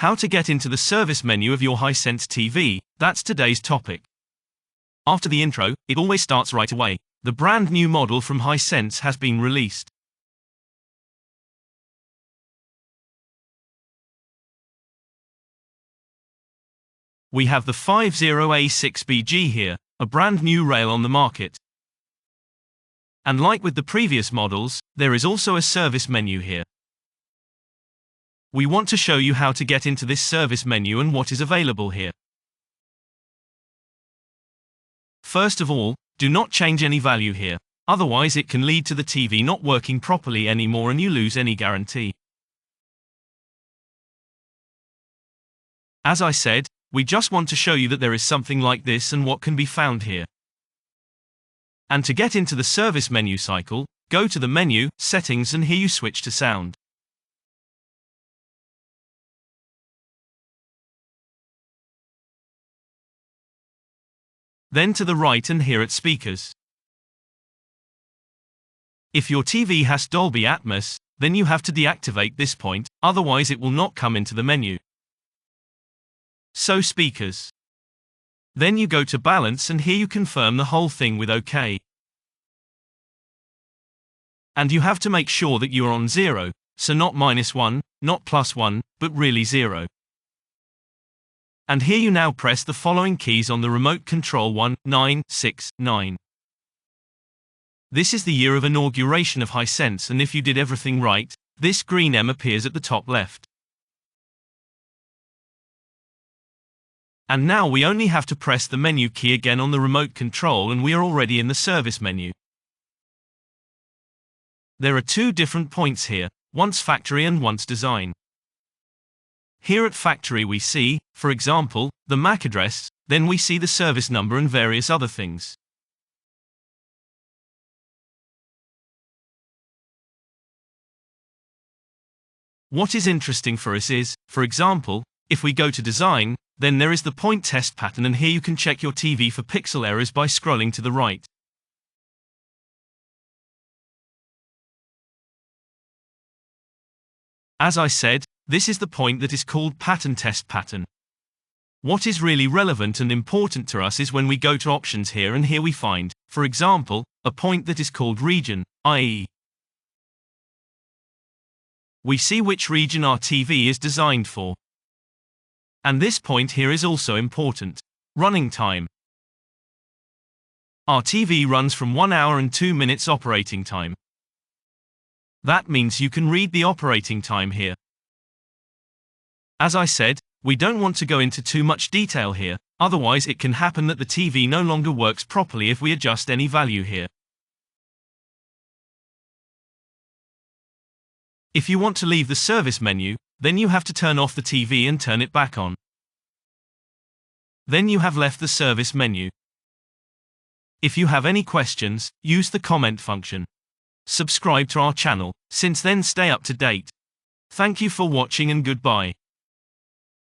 How to get into the service menu of your Hisense TV, that's today's topic. After the intro, it always starts right away. The brand new model from Hisense has been released. We have the 50A6BG here, a brand new rail on the market. And like with the previous models, there is also a service menu here. We want to show you how to get into this service menu and what is available here. First of all, do not change any value here, otherwise it can lead to the TV not working properly anymore and you lose any guarantee. As I said, we just want to show you that there is something like this and what can be found here. And to get into the service menu cycle, go to the menu, settings, and here you switch to sound. Then to the right and here at speakers. If your TV has Dolby Atmos, then you have to deactivate this point, otherwise it will not come into the menu. So speakers. Then you go to balance and here you confirm the whole thing with OK. And you have to make sure that you are on 0, so not -1, not +1, but really 0. And here you now press the following keys on the remote control 1, 9, 6, 9. This is the year of inauguration of Hisense, and if you did everything right, this green M appears at the top left. And now we only have to press the menu key again on the remote control and we are already in the service menu. There are two different points here, once factory and once design. Here at factory we see, for example, the MAC address, then we see the service number and various other things. What is interesting for us is, for example, if we go to design, then there is the point test pattern and here you can check your TV for pixel errors by scrolling to the right. As I said, this is the point that is called pattern test pattern. What is really relevant and important to us is when we go to options here and here we find, for example, a point that is called region, i.e. we see which region our TV is designed for. And this point here is also important. Running time. Our TV runs from 1 hour and 2 minutes operating time. That means you can read the operating time here. As I said, we don't want to go into too much detail here, otherwise it can happen that the TV no longer works properly if we adjust any value here. If you want to leave the service menu, then you have to turn off the TV and turn it back on. Then you have left the service menu. If you have any questions, use the comment function. Subscribe to our channel, since then stay up to date. Thank you for watching and goodbye.